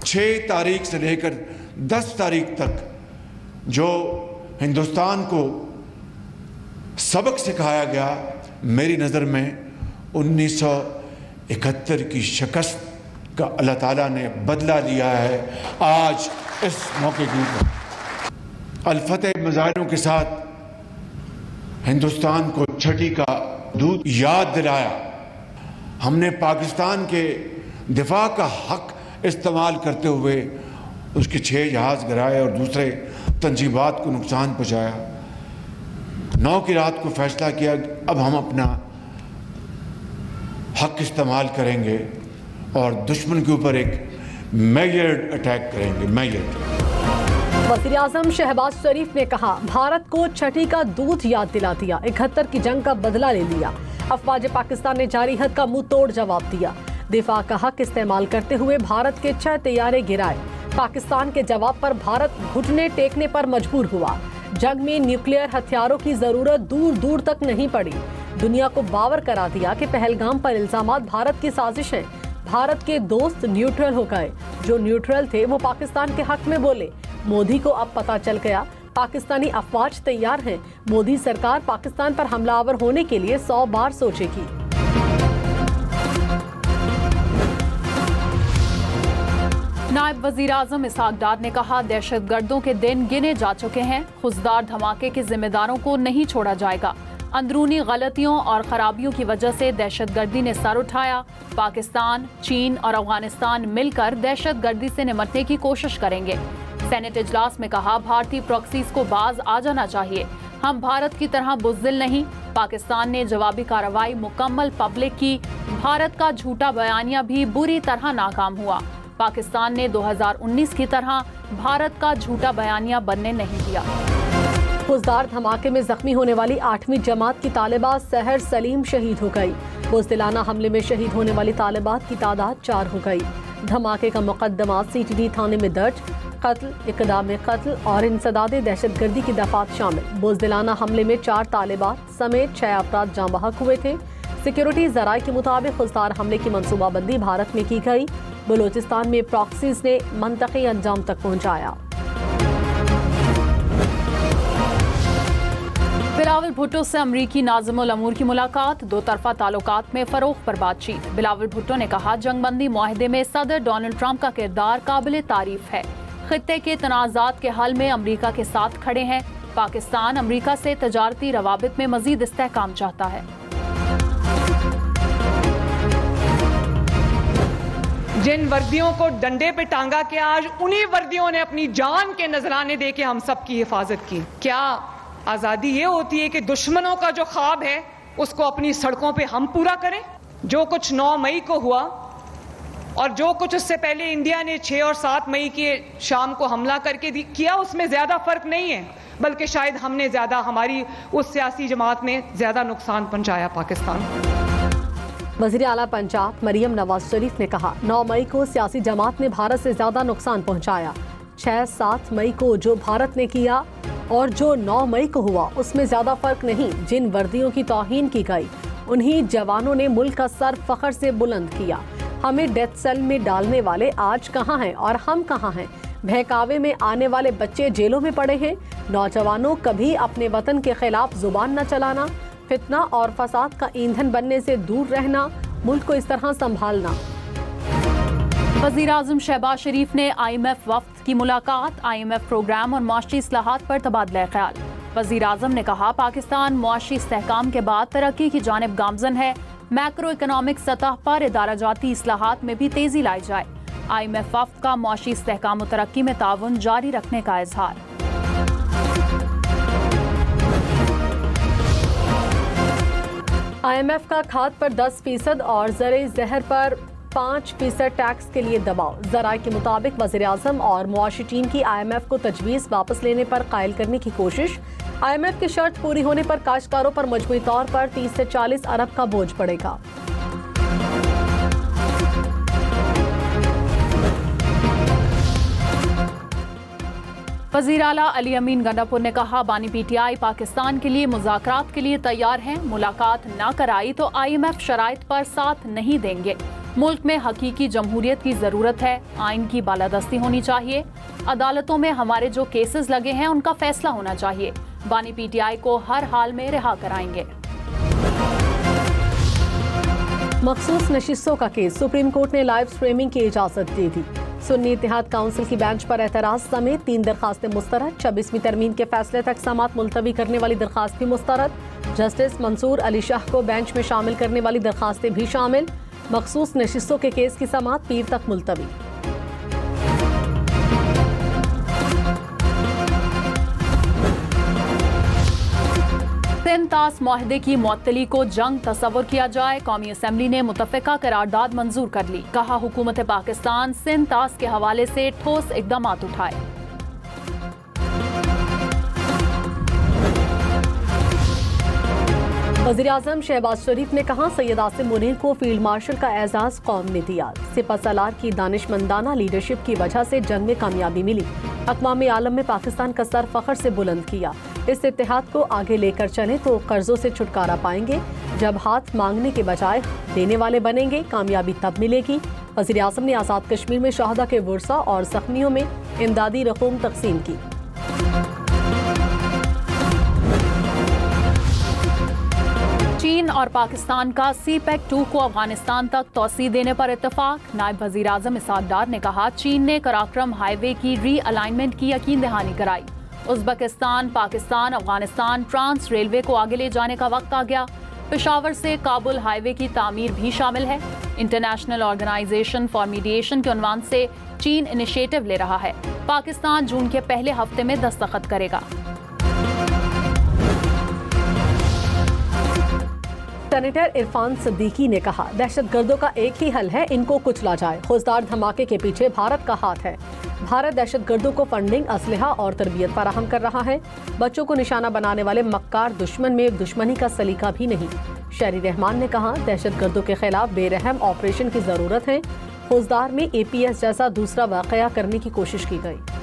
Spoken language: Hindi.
6 तारीख से लेकर 10 तारीख तक जो हिंदुस्तान को सबक सिखाया गया, मेरी नज़र में 1971 की शिकस्त का अल्लाह ताला ने बदला लिया है। आज इस मौके के ऊपर अल-फतह मुजाहिरों के साथ हिंदुस्तान को छठी का दूत याद दिलाया। हमने पाकिस्तान के दिफा का हक इस्तेमाल करते हुए उसके 6 जहाज़ गिराए और दूसरे तंजीबात को नुकसान पहुँचाया। 9 की रात को फैसला किया अब हम अपना हक इस्तेमाल करेंगे और दुश्मन के ऊपर एक मेजर्ड अटैक करेंगे। वज़ीर-ए-आज़म शहबाज शरीफ ने कहा, भारत को छठी का दूत याद दिला दिया, 71 की जंग का बदला ले लिया। अफवाज पाकिस्तान ने जारी हद का मुंह तोड़ जवाब दिया। दिफा का हक इस्तेमाल करते हुए भारत के 6 तैयारे गिराए। पाकिस्तान के जवाब पर भारत घुटने टेकने पर मजबूर हुआ। जंग में न्यूक्लियर हथियारों की जरूरत दूर दूर तक नहीं पड़ी। दुनिया को बावर करा दिया कि पहलगाम पर इल्जामात भारत की साजिश है। भारत के दोस्त न्यूट्रल हो गए, जो न्यूट्रल थे वो पाकिस्तान के हक में बोले। मोदी को अब पता चल गया पाकिस्तानी अफवाज तैयार हैं। मोदी सरकार पाकिस्तान पर हमलावर होने के लिए 100 बार सोचेगी। नायब वजीर आजम इसहाक डार ने कहा, दहशतगर्दों के दिन गिने जा चुके हैं। खुजदार धमाके के जिम्मेदारों को नहीं छोड़ा जाएगा। अंदरूनी गलतियों और खराबियों की वजह से दहशतगर्दी ने सर उठाया। पाकिस्तान, चीन और अफगानिस्तान मिलकर दहशतगर्दी से निपटने की कोशिश करेंगे। सेनेट इजलास में कहा, भारतीय प्रॉक्सीज को बाज आ जाना चाहिए। हम भारत की तरह बुज़दिल नहीं। पाकिस्तान ने जवाबी कार्रवाई मुकम्मल पब्लिक की। भारत का झूठा बयानिया भी बुरी तरह नाकाम हुआ। पाकिस्तान ने 2019 की तरह भारत का झूठा बयानिया बनने नहीं दिया। खुजदार धमाके में जख्मी होने वाली 8वीं जमात की तालिबा सहर सलीम शहीद हो गई। बुज़दिलाना हमले में शहीद होने वाली तालिबात की तादाद 4 हो गई। धमाके का मुकदमा CTD थाने में दर्ज। कत्ल, इक़दाम कत्ल और इंसदाद दहशतगर्दी की दफात शामिल। बुज़दिलाना हमले में 4 तालिबात समेत 6 अफराद जाँ बहक हुए थे। सिक्योरिटी ज़राए के मुताबिक खुजदार हमले की मनसूबाबंदी भारत में की गई। बलूचिस्तान में प्रॉक्सीज ने मंतक़ी अंजाम तक पहुँचाया। बिलावल भुट्टो से अमरीकी नाज़िमुल अमूर की मुलाकात। 2 तरफ़ा ताल्लुकात में फ़रोग़ पर बातचीत। बिलावल भुट्टो ने कहा, जंगबंदी मुआहदे में सदर डोनाल्ड ट्रंप का किरदार काबिल तारीफ है। खित्ते के तनाज़ात के हल में अमरीका के साथ खड़े हैं। पाकिस्तान अमरीका से तजारती रवाबित में मज़ीद इस्तेहकाम चाहता है। जिन वर्दियों को डंडे पे टांगा के आज उन्हीं वर्दियों ने अपनी जान के नजराने दे के हम सब की हिफाजत की। क्या आजादी ये होती है कि दुश्मनों का जो ख्वाब है उसको अपनी सड़कों पे हम पूरा करें? जो कुछ 9 मई को हुआ और जो कुछ उससे पहले इंडिया ने 6 और 7 मई के शाम को हमला करके किया, उसमें ज्यादा फर्क नहीं है, बल्कि शायद हमने ज्यादा, हमारी उस सियासी जमात ने ज्यादा नुकसान पहुंचाया पाकिस्तान को। वज़ीर आला पंजाब मरियम नवाज शरीफ ने कहा, 9 मई को सियासी जमात ने भारत से ज्यादा नुकसान पहुंचाया। 6-7 मई को जो भारत ने किया और जो 9 मई को हुआ उसमें ज्यादा फर्क नहीं। जिन वर्दियों की तौहीन की गई उन्हीं जवानों ने मुल्क का सर फख्र से बुलंद किया। हमें डेथ सेल में डालने वाले आज कहाँ हैं और हम कहाँ हैं? बहकावे में आने वाले बच्चे जेलों में पड़े हैं। नौजवानों, कभी अपने वतन के खिलाफ जुबान न चलाना, फितना और फसाद का ईंधन बनने से दूर रहना, मुल्क को इस तरह संभालना। वज़ीर आज़म शहबाज शरीफ ने IMF वफ़द की मुलाकात। IMF प्रोग्राम और माशी इस्लाहात पर तबादला ख्याल। वज़ीर आज़म ने कहा, पाकिस्तान मुआशी इस्तेहकाम के बाद तरक्की की जानिब गामजन है। मैक्रो इकनॉमिक सतह पर इदाराजाती इस्लाहात में भी तेजी लाई जाए। IMF वफ़द का मुआशी इस्तेहकाम और तरक्की में ताउन जारी रखने का इजहार। IMF का खाद पर 10% और ज़रे जहर पर 5% टैक्स के लिए दबाव। ज़राए के मुताबिक वज़ीर आज़म और मुआशी टीम की IMF को तजवीज़ वापस लेने पर कायल करने की कोशिश। IMF की शर्त पूरी होने पर काश्तकारों पर मजमूई तौर पर 30 से 40 अरब का बोझ पड़ेगा। वज़ीर आला अली अमीन गंडापुर ने कहा, बानी PTI पाकिस्तान के लिए मुज़ाकरात के लिए तैयार हैं। मुलाकात न कराई तो IMF शराइत पर साथ नहीं देंगे। मुल्क में हकीकी जमहूरियत की जरूरत है। आइन की बालादस्ती होनी चाहिए। अदालतों में हमारे जो केसेस लगे हैं उनका फैसला होना चाहिए। बानी पीटीआई को हर हाल में रिहा कराएंगे। मखसूस नशिस्तों का केस सुप्रीम कोर्ट ने लाइव स्ट्रीमिंग की इजाजत दे दी। सुन्नी इत्तेहाद काउंसिल की बेंच पर एतराज समेत 3 दरखास्तें मुस्तरद। 26वीं तरमीम के फैसले तक समाअत मुलतवी करने वाली दरखास्त भी मुस्तरद। जस्टिस मंसूर अली शाह को बेंच में शामिल करने वाली दरखास्तें भी शामिल। मखसूस नशिस्तों के केस की समाअत पीर तक मुलतवी। सिंध-तास मुआहदे की मुअत्तली को जंग तस्वुर किया जाए। कौमी असम्बली ने मुतफ़िका करारदाद मंजूर कर ली। कहा हुकूमत पाकिस्तान सिंध-तास के हवाले से ठोस इक़दाम उठाए। वज़ीर-ए-आज़म शहबाज शरीफ ने कहा सैयद आसिम मुनीर को फील्ड मार्शल का एजाज़ कौम ने दिया। सिपह सलार की दानिशमंदाना लीडरशिप की वजह से जंग में कामयाबी मिली। अक़वाम आलम में पाकिस्तान का सर फ़ख्र से बुलंद किया। इस इत्तेहाद को आगे लेकर चलें तो कर्जों से छुटकारा पाएंगे। जब हाथ मांगने के बजाय देने वाले बनेंगे कामयाबी तब मिलेगी। वज़ीर-ए-आज़म ने आज़ाद कश्मीर में शहदा के वर्सा और ज़ख्मियों में इमदादी रकूम तकसीम की। चीन और पाकिस्तान का CPEC-2 को अफगानिस्तान तक तोसी देने पर इत्तेफाक। नायब वज़ीर आज़म इसहाक डार ने कहा चीन ने कराक्रम हाईवे की री-अलाइनमेंट की यकीन दहानी कराई। उज़्बेकिस्तान, पाकिस्तान, अफगानिस्तान ट्रांस रेलवे को आगे ले जाने का वक्त आ गया। पेशावर से काबुल हाईवे की तामीर भी शामिल है। इंटरनेशनल ऑर्गेनाइजेशन फॉर मीडिएशन के उन्वान से चीन इनिशिएटिव ले रहा है। पाकिस्तान जून के पहले हफ्ते में दस्तखत करेगा। सेनेटर इरफान सिद्दीकी ने कहा दहशतगर्दों का एक ही हल है, इनको कुचला जाए। खुजदार धमाके के पीछे भारत का हाथ है। भारत दहशतगर्दों को फंडिंग, असलहा और तरबियत फराहम कर रहा है। बच्चों को निशाना बनाने वाले मक्कार दुश्मन में दुश्मनी का सलीका भी नहीं। शहरी रहमान ने कहा दहशतगर्दों के खिलाफ बेरहम ऑपरेशन की जरूरत है। खुजदार में APS जैसा दूसरा वाकया करने की कोशिश की गई।